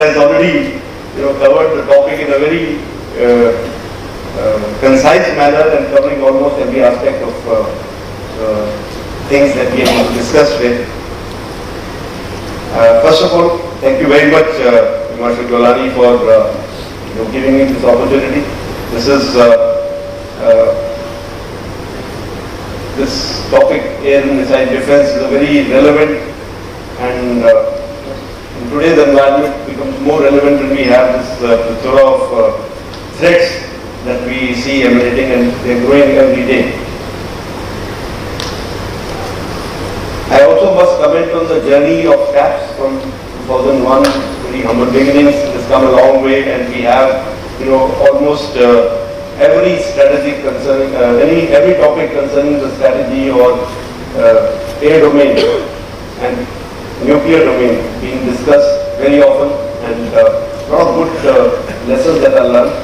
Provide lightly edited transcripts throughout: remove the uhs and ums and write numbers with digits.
has already covered the topic in a very concise manner and covering almost every aspect of things that we are going to discuss with. First of all, thank you very much, Marshal Golani, for giving me this opportunity. This topic, air and missile defense, is a very relevant and in today's environment becomes more relevant when we have this plethora of threats that we see emanating, and they're growing every day. I also must comment on the journey of CAPS from 2001, very humble beginnings. It has come a long way, and we have almost every strategy concerning every topic concerning the strategy or air domain and nuclear domain being discussed very often, and a lot of good lessons that are learned.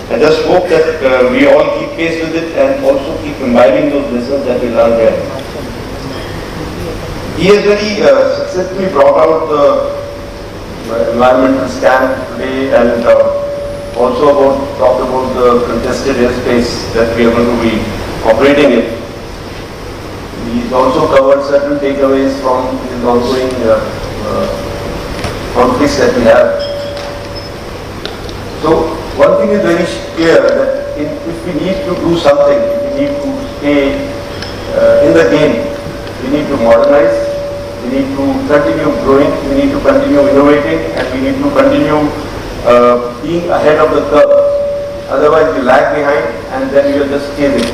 I just hope that we all keep pace with it and also keep imbibing those lessons that we learned here. He has very successfully brought out the environmental scan today, and also talked about the contested airspace that we are going to be operating in. He's also covered certain takeaways from his ongoing conflicts that we have. So one thing is very clear, that if we need to do something, if we need to stay in the game, we need to modernize, we need to continue growing, we need to continue innovating, and we need to continue being ahead of the curve. Otherwise we lag behind and then we are just chasing.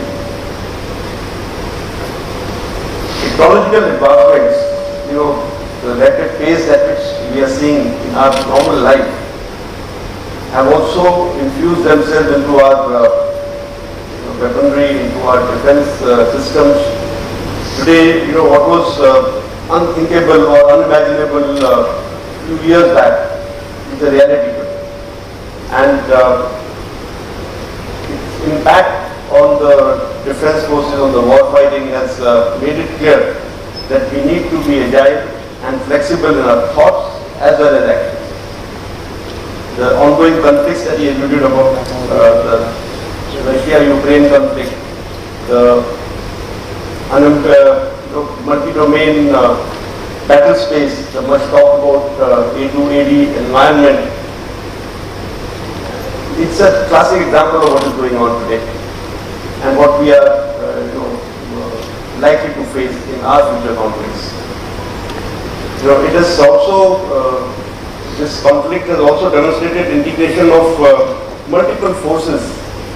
Technological advancements, the rapid pace at which we are seeing in our normal life, have also infused themselves into our weaponry, into our defense systems. Today, what was unthinkable or unimaginable a few years back is a reality today. And its impact on the defense forces, on the war fighting, has made it clear that we need to be agile and flexible in our thoughts as well as actions. The ongoing conflicts that he alluded about, the Russia-Ukraine conflict, the multi-domain battle space, the much talked about A2AD environment, it's a classic example of what is going on today and what we are likely to face in our future conflicts. It has also, this conflict has also demonstrated integration of multiple forces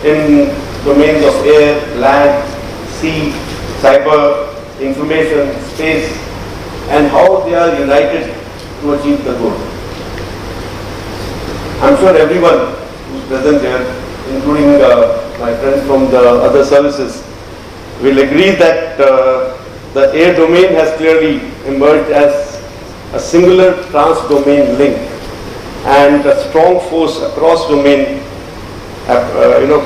in domains of air, land, sea, cyber, information, space, and how they are united to achieve the goal. I'm sure everyone who's present here, including my friends from the other services, will agree that the air domain has clearly emerged as a singular trans-domain link and a strong force across domain,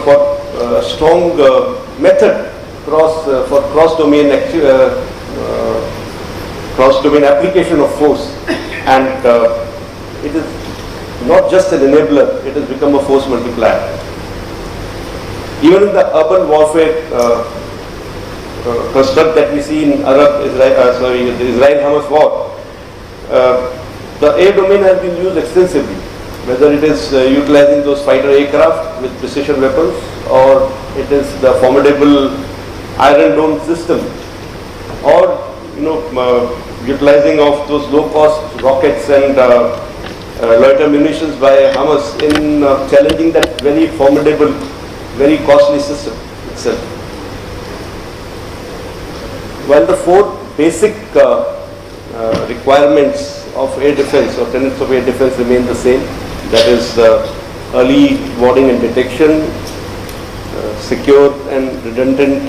for a strong method for cross-domain application of force, and it is not just an enabler, it has become a force multiplier. Even in the urban warfare construct that we see in the Israel-Hamas war, the air domain has been used extensively, whether it is utilizing those fighter aircraft with precision weapons, or it is the formidable Iron Dome system, or utilizing of those low-cost rockets and loiter munitions by Hamas in challenging that very formidable, very costly system itself. While the four basic requirements of air defense or tenets of air defense remain the same, that is early warning and detection, secure and redundant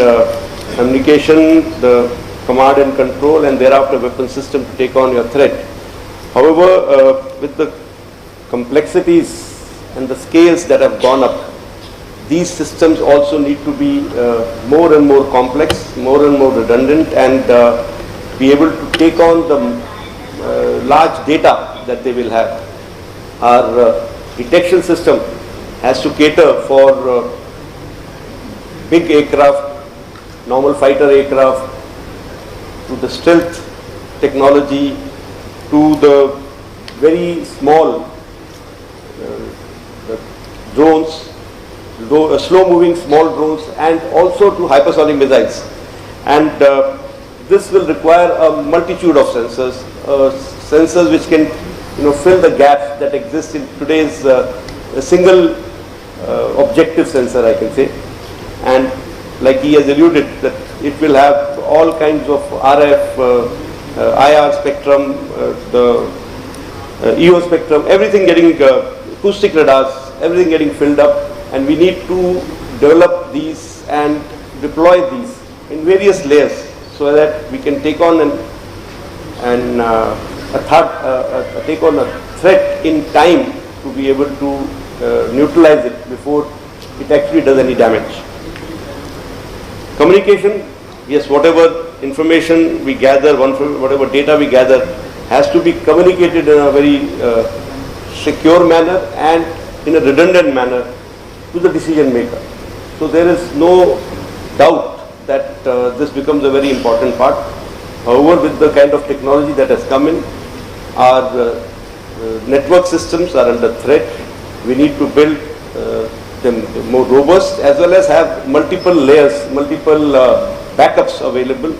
communication, the command and control, and thereafter weapon system to take on your threat. However, with the complexities and the scales that have gone up, these systems also need to be more and more complex, more and more redundant, and be able to take on the large data that they will have. Our detection system has to cater for big aircraft, normal fighter aircraft, to the stealth technology, to the very small drones, slow-moving small drones, and also to hypersonic missiles. And this will require a multitude of sensors, sensors which can, fill the gaps that exist in today's single objective sensor, I can say. And like he has alluded, that it will have all kinds of RF, IR spectrum, the EO spectrum, everything getting acoustic radars, everything getting filled up, and we need to develop these and deploy these in various layers so that we can take on take on a threat in time to be able to neutralize it before it actually does any damage. Communication, yes, whatever information we gather, whatever data we gather, has to be communicated in a very secure manner and in a redundant manner to the decision maker. So there is no doubt that this becomes a very important part. However, with the kind of technology that has come in, our network systems are under threat. We need to build them more robust, as well as have multiple layers, multiple backups available,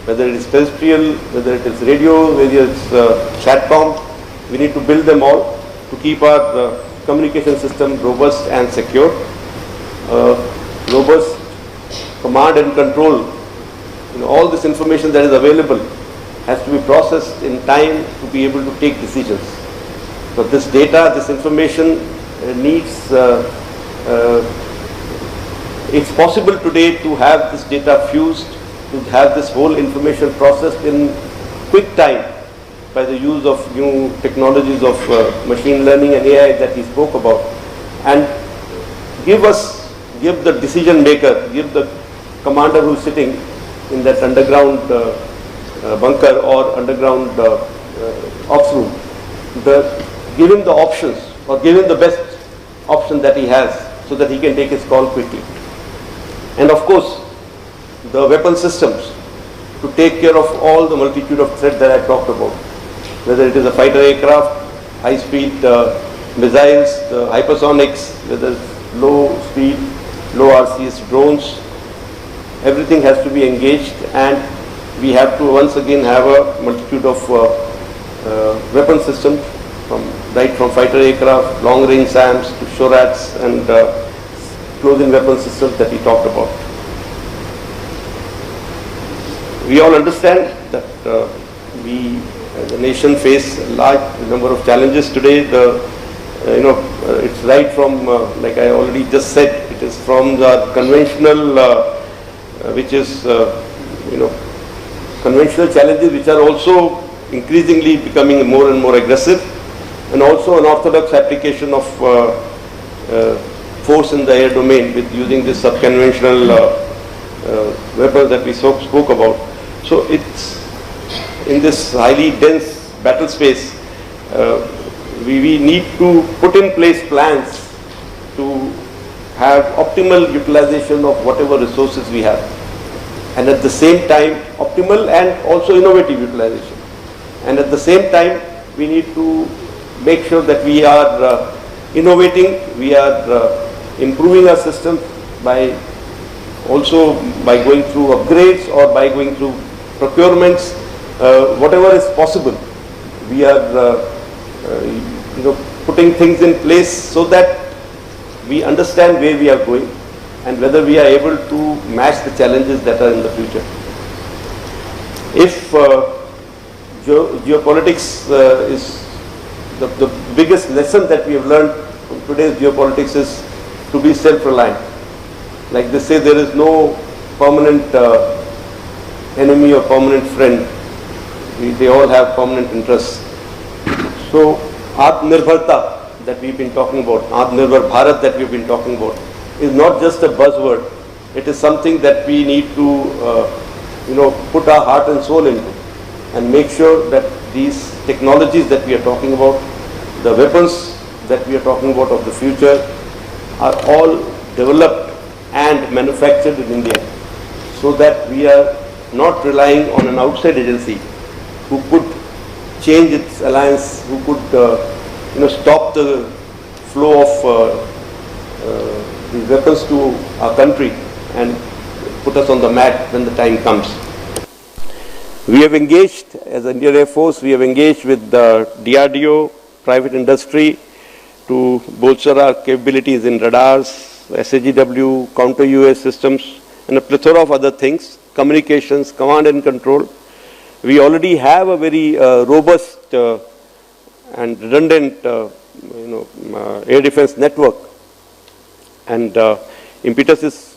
whether it is terrestrial, whether it is radio, whether it's SATCOM. We need to build them all to keep our communication system robust and secure. Robust command and control, all this information that is available has to be processed in time to be able to take decisions. So this data, this information needs, it's possible today to have this data fused, to have this whole information processed in quick time by the use of new technologies of machine learning and AI that he spoke about, and give the decision maker, give the commander who's sitting in that underground bunker or underground ops room, give him the options, or give him the best option that he has, so that he can take his call quickly. And of course, the weapon systems to take care of all the multitude of threats that I talked about, whether it is a fighter aircraft, high-speed missiles, the hypersonics, whether it's low-speed, low RCS drones, everything has to be engaged, and we have to once again have a multitude of weapon systems, right from fighter aircraft, long-range SAMs to SHORADs and close-in weapon systems that he talked about. We all understand that we as a nation face a large number of challenges today. It's right from, like I already just said, it is from the conventional, which is, conventional challenges which are also increasingly becoming more and more aggressive, and also an orthodox application of force in the air domain with using this subconventional weapons that we spoke about. So it's in this highly dense battle space, we need to put in place plans to have optimal utilization of whatever resources we have, and at the same time optimal and also innovative utilization. And at the same time we need to make sure that we are innovating, we are improving our system by going through upgrades or by going through procurements, whatever is possible. We are putting things in place so that we understand where we are going and whether we are able to match the challenges that are in the future. If geopolitics is the biggest lesson that we have learned from today's geopolitics is to be self-reliant. Like they say, there is no permanent enemy or permanent friend. They all have permanent interests. So Aatmnirbharta that we've been talking about, Aatmnirbhar Bharat that we've been talking about, is not just a buzzword. It is something that we need to put our heart and soul into, and make sure that these technologies that we are talking about, the weapons that we are talking about of the future are all developed and manufactured in India, so that we are not relying on an outside agency who could change its alliance, who could stop the flow of these weapons to our country and put us on the mat when the time comes. We have engaged, as Indian Air Force, we have engaged with the DRDO, private industry, to bolster our capabilities in radars, SAGW, counter-UAS systems, and a plethora of other things, communications, command and control. We already have a very robust and redundant air defense network, and impetus is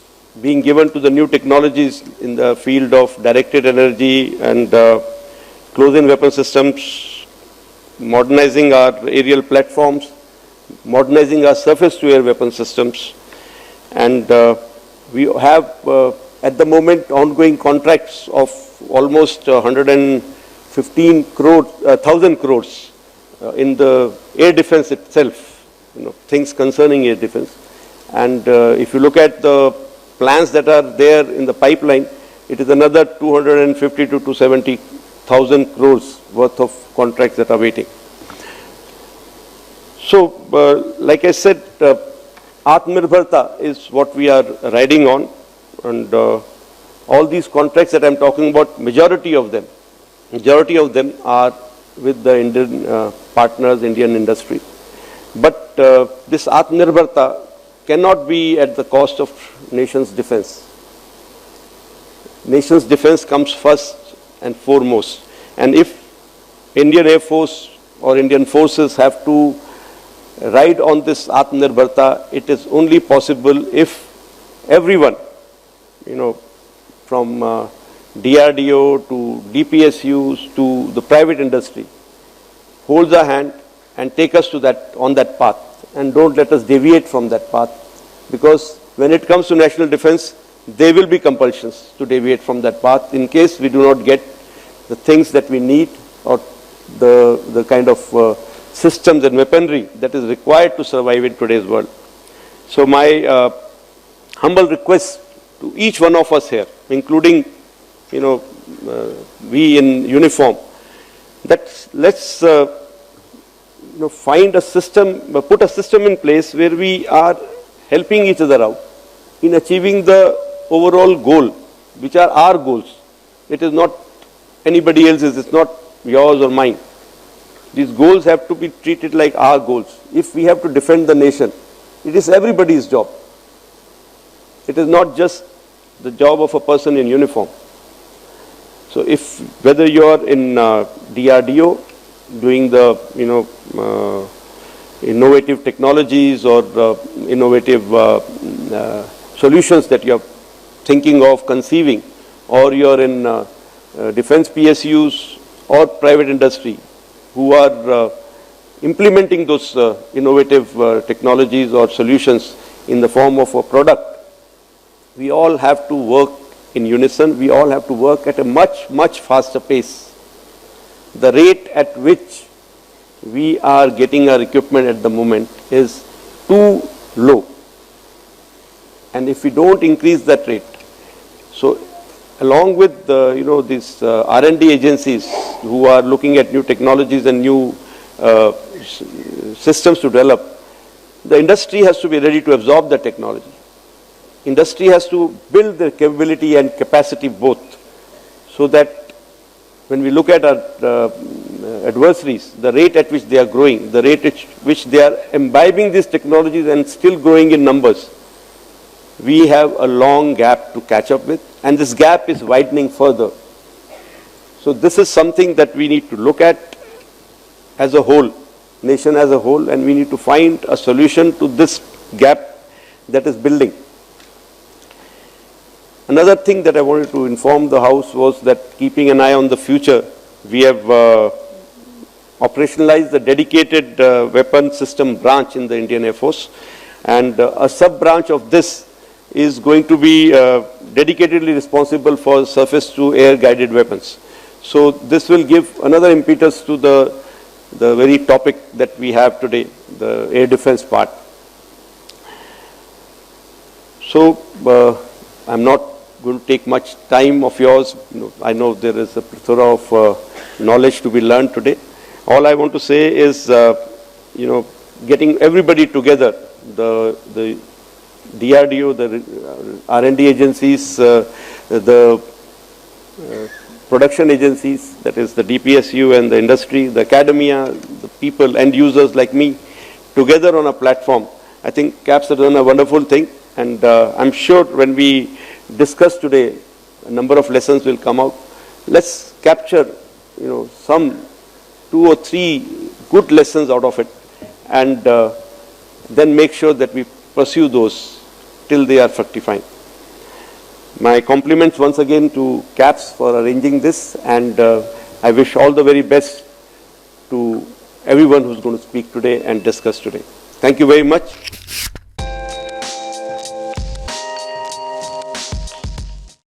being given to the new technologies in the field of directed energy and close-in weapon systems, modernizing our aerial platforms, modernizing our surface-to-air weapon systems, and we have at the moment ongoing contracts of almost 1,000 crores in the air defense itself, things concerning air defense. And if you look at the plans that are there in the pipeline, it is another 250 to 270,000 crores worth of contracts that are waiting. So, like I said, Aatmnirbharta is what we are riding on, and all these contracts that I am talking about, majority of them are with the Indian partners, Indian industry. But this Aatmnirbharta cannot be at the cost of nation's defense. Nation's defense comes first and foremost. And if Indian Air Force or Indian forces have to ride on this Aatmnirbharta, it is only possible if everyone, from DRDO to DPSUs to the private industry, holds our hand and take us to on that path, and don't let us deviate from that path, because when it comes to national defense, there will be compulsions to deviate from that path in case we do not get the things that we need, or the kind of systems and weaponry that is required to survive in today's world. So my humble request to each one of us here, including we in uniform, that let's find a system, put a system in place where we are helping each other out in achieving the overall goal, which are our goals. It is not anybody else's, it's not yours or mine. These goals have to be treated like our goals. If we have to defend the nation, it is everybody's job. It is not just the job of a person in uniform. So whether you are in DRDO doing the innovative technologies or innovative solutions that you are thinking of conceiving, or you are in defense PSUs or private industry who are implementing those innovative technologies or solutions in the form of a product, we all have to work in unison. We all have to work at a much, much faster pace. The rate at which we are getting our equipment at the moment is too low. And if we don't increase that rate, so along with these R&D agencies who are looking at new technologies and new systems to develop, the industry has to be ready to absorb the technology. Industry has to build the capability and capacity both, so that when we look at our adversaries, the rate at which they are growing, the rate at which they are imbibing these technologies and still growing in numbers, we have a long gap to catch up with, and this gap is widening further. So this is something that we need to look at as a whole, nation as a whole, and we need to find a solution to this gap that is building. Another thing that I wanted to inform the House was that, keeping an eye on the future, we have operationalized the dedicated weapon system branch in the Indian Air Force, and a sub-branch of this is going to be dedicatedly responsible for surface-to-air guided weapons. So this will give another impetus to the the very topic that we have today, the air defense part. So, I'm not going to take much time of yours. I know there is a plethora of knowledge to be learned today. All I want to say is, getting everybody together, the DRDO, the R&D agencies, the production agencies, that is the DPSU and the industry, the academia, the people, end users like me, together on a platform. I think CAPS has done a wonderful thing, and I'm sure when we discuss today, a number of lessons will come out. Let's capture, some 2 or 3 good lessons out of it, and then make sure that we pursue those till they are fructifying. My compliments once again to CAPS for arranging this, and I wish all the very best to everyone who's going to speak today and discuss today. Thank you very much.